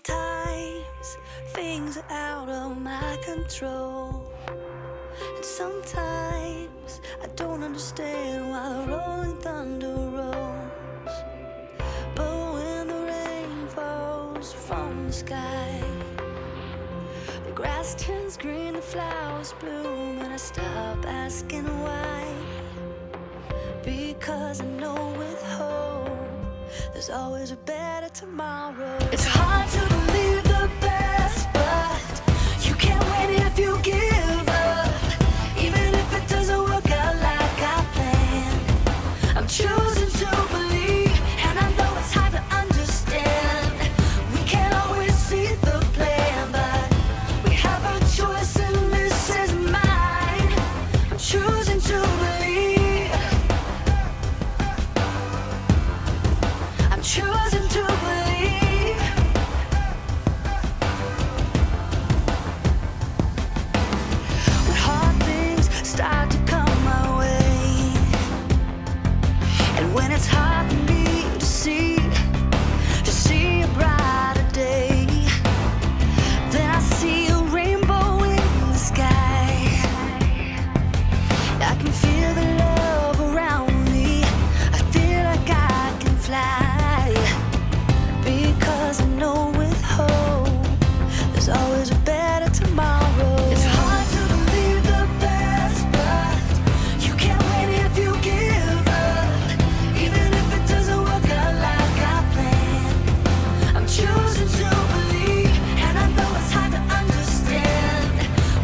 Sometimes things are out of my control. And sometimes I don't understand why the rolling thunder rolls. But when the rain falls from the sky, the grass turns green, the flowers bloom, and I stop asking why. Because I know with hope there's always a better tomorrow. It's hard to believe the best, but you can't win if you give up. Even if it doesn't work out like I planned, I'm choosing to believe, and I know it's hard to understand. We can't always see the plan, but we have a choice and this is mine. I'm choosing to believe. I'm choosing to believe. When hard things start to come my way, and when it's hard for me to see a brighter day, then I see a rainbow in the sky. I can feel the love around me. I feel like I can fly, because I know with hope there's always a better tomorrow. It's hard to believe the best, but you can't win if you give up. Even if it doesn't work out like I planned, I'm choosing to believe, and I know it's hard to understand.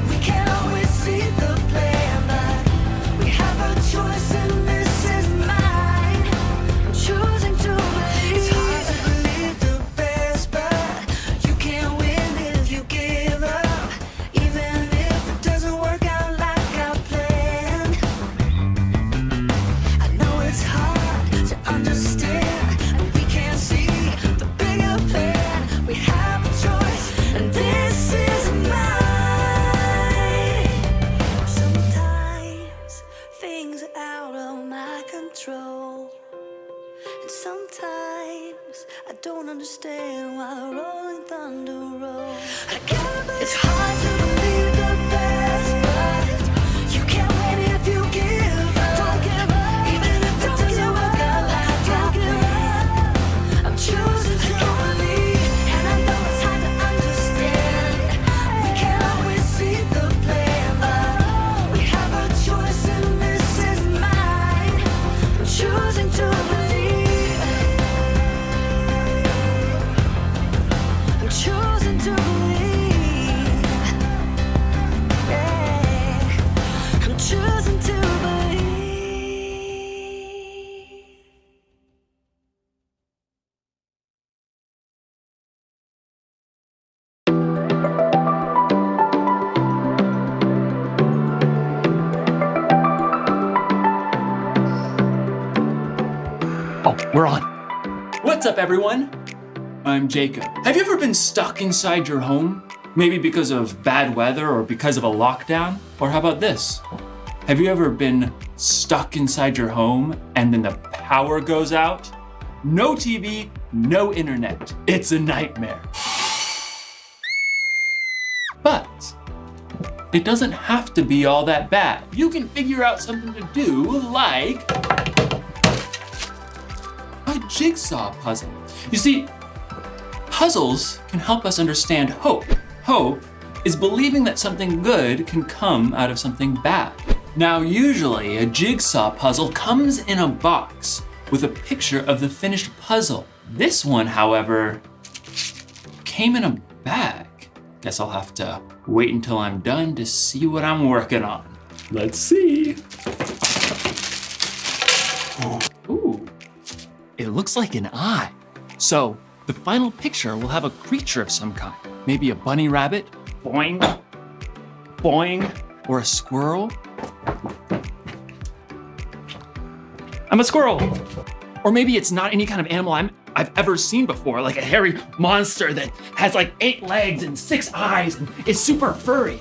We can't always see the plan, but we have a choice and this is mine. I'm choosing to believe. It's hard to believe the best, but you can't win if you give up. Even if it doesn't work out like I planned, I know it's hard to understand, and we can't see the bigger plan. We have a choice, and this is mine. Sometimes things are out of my control, and sometimes I don't understand why the rolling thunder rolls. It's hard to believe the best, but you can't win if you give up. Don't give up. Even if it doesn't work out like I planned, I'm choosing to believe, and I know it's hard to understand. We can't always see the plan, but we have a choice and this is mine. I'm choosing to believe. I'm choosing to believe. Yeah. I'm choosing to believe. Oh, we're on. What's up, everyone? I'm Jacob. Have you ever been stuck inside your home? Maybe because of bad weather or because of a lockdown? Or how about this? Have you ever been stuck inside your home and then the power goes out? No TV, no internet. It's a nightmare. But it doesn't have to be all that bad. You can figure out something to do like a jigsaw puzzle. You see, puzzles can help us understand hope. Hope is believing that something good can come out of something bad. Now, usually a jigsaw puzzle comes in a box with a picture of the finished puzzle. This one, however, came in a bag. Guess I'll have to wait until I'm done to see what I'm working on. Let's see. Ooh. It looks like an eye. So the final picture will have a creature of some kind. Maybe a bunny rabbit, boing, boing, or a squirrel. I'm a squirrel. Or maybe it's not any kind of animal I've ever seen before, like a hairy monster that has like 8 legs and 6 eyes and is super furry.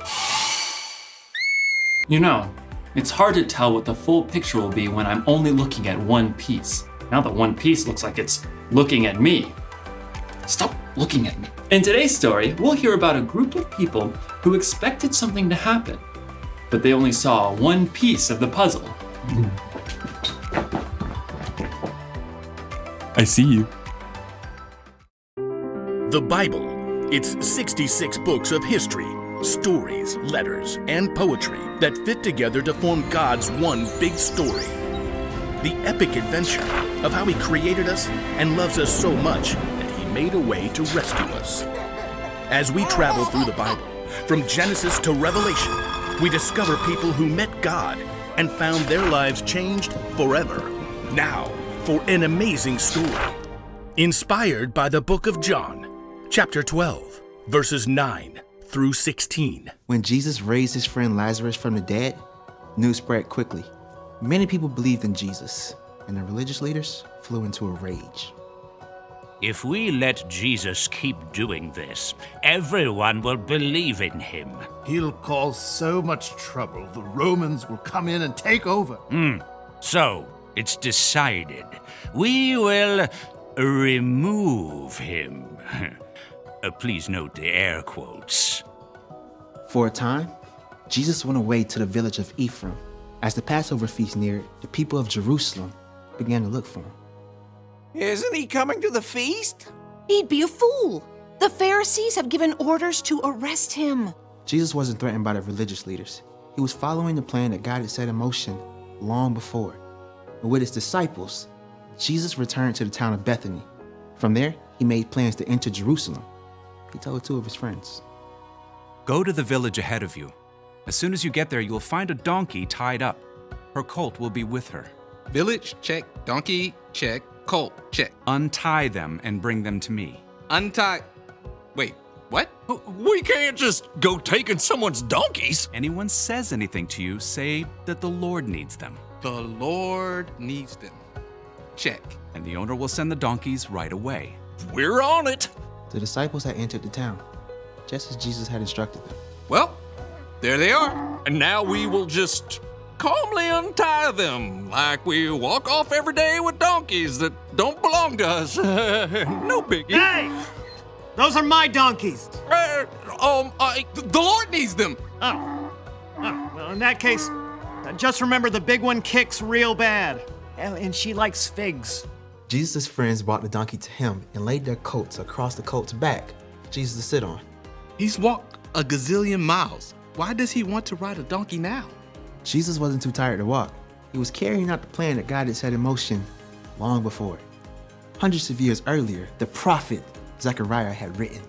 You know, it's hard to tell what the full picture will be when I'm only looking at one piece. Now the one piece looks like it's looking at me. Stop looking at me. In today's story, we'll hear about a group of people who expected something to happen, but they only saw one piece of the puzzle. I see you. The Bible. It's 66 books of history, stories, letters, and poetry that fit together to form God's one big story. The epic adventure of how He created us and loves us so much that He made a way to rescue us. As we travel through the Bible, from Genesis to Revelation, we discover people who met God and found their lives changed forever. Now, for an amazing story. Inspired by the book of John, chapter 12, verses 9 through 16. When Jesus raised his friend Lazarus from the dead, news spread quickly. Many people believed in Jesus, and the religious leaders flew into a rage. If we let Jesus keep doing this, everyone will believe in him. He'll cause so much trouble, the Romans will come in and take over. So, it's decided. We will remove him. Please note the air quotes. For a time, Jesus went away to the village of Ephraim. As the Passover feast neared, the people of Jerusalem began to look for him. Isn't he coming to the feast? He'd be a fool. The Pharisees have given orders to arrest him. Jesus wasn't threatened by the religious leaders. He was following the plan that God had set in motion long before. And with his disciples, Jesus returned to the town of Bethany. From there, he made plans to enter Jerusalem. He told two of his friends. Go to the village ahead of you. As soon as you get there, you'll find a donkey tied up. Her colt will be with her. Village, check. Donkey, check. Colt, check. Untie them and bring them to me. Untie. Wait, what? We can't just go taking someone's donkeys. Anyone says anything to you, say that the Lord needs them. The Lord needs them. Check. And the owner will send the donkeys right away. We're on it. The disciples had entered the town, just as Jesus had instructed them. Well, there they are. And now we will just calmly untie them like we walk off every day with donkeys that don't belong to us. No biggie. Hey! Those are my donkeys. The Lord needs them. Oh, well, in that case, just remember the big one kicks real bad. And she likes figs. Jesus' friends brought the donkey to him and laid their coats across the colt's back for Jesus to sit on. He's walked a gazillion miles. Why does he want to ride a donkey now? Jesus wasn't too tired to walk. He was carrying out the plan that God had set in motion long before. Hundreds of years earlier, the prophet Zechariah had written,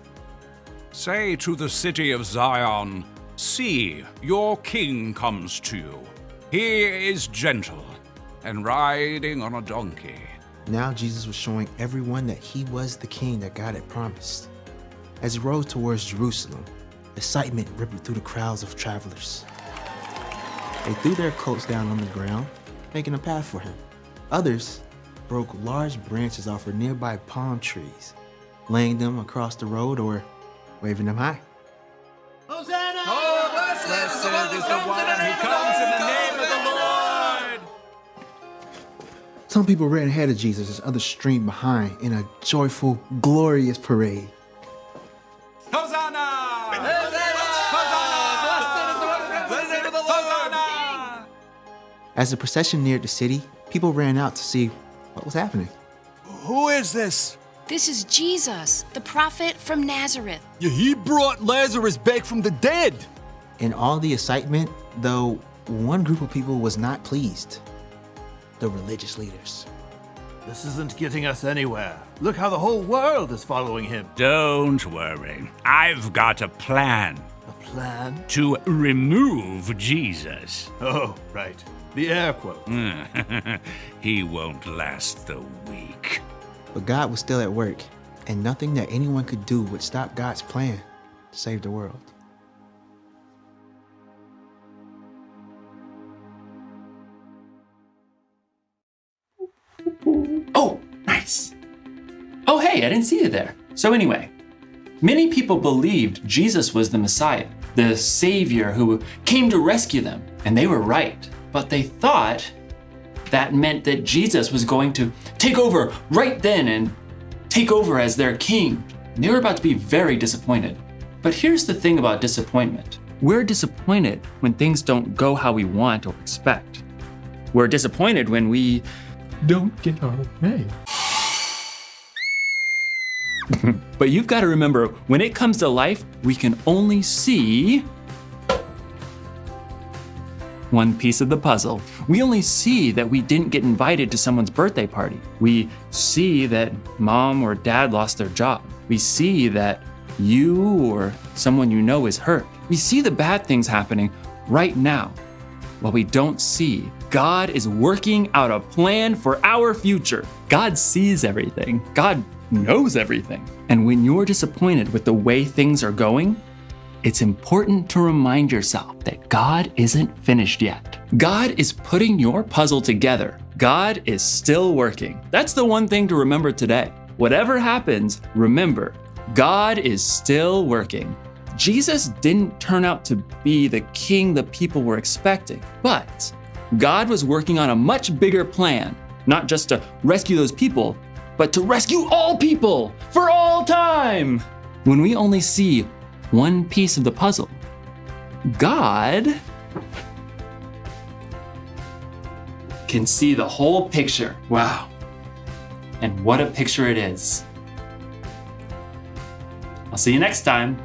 Say to the city of Zion, see, your king comes to you. He is gentle and riding on a donkey. Now Jesus was showing everyone that he was the king that God had promised. As he rode towards Jerusalem, excitement rippled through the crowds of travelers. They threw their coats down on the ground, making a path for him. Others broke large branches off of nearby palm trees, laying them across the road or waving them high. Hosanna! Oh, blessed is the one who comes in the name of the Lord. Some people ran ahead of Jesus as others streamed behind in a joyful, glorious parade. Hosanna! As the procession neared the city, people ran out to see what was happening. Who is this? This is Jesus, the prophet from Nazareth. Yeah, he brought Lazarus back from the dead. In all the excitement, though, one group of people was not pleased. The religious leaders. This isn't getting us anywhere. Look how the whole world is following him. Don't worry. I've got a plan A plan? to remove Jesus. Oh, right. The air quote. He won't last the week. But God was still at work, and nothing that anyone could do would stop God's plan to save the world. Oh, nice. Oh, hey, I didn't see you there. So anyway, many people believed Jesus was the Messiah, the Savior who came to rescue them, and they were right. But they thought that meant that Jesus was going to take over right then and take over as their king They were about to be very disappointed. But here's the thing about disappointment. We're disappointed when things don't go how we want or expect. We're disappointed when we don't get our way. But you've got to remember, when it comes to life, we can only see one piece of the puzzle. We only see that we didn't get invited to someone's birthday party. We see that mom or dad lost their job. We see that you or someone you know is hurt. We see the bad things happening right now. What we don't see, God is working out a plan for our future. God sees everything. God knows everything. And when you're disappointed with the way things are going, it's important to remind yourself that God isn't finished yet. God is putting your puzzle together. God is still working. That's the one thing to remember today. Whatever happens, remember, God is still working. Jesus didn't turn out to be the king the people were expecting, but God was working on a much bigger plan, not just to rescue those people, but to rescue all people for all time. When we only see one piece of the puzzle, God can see the whole picture. Wow. And what a picture it is. I'll see you next time.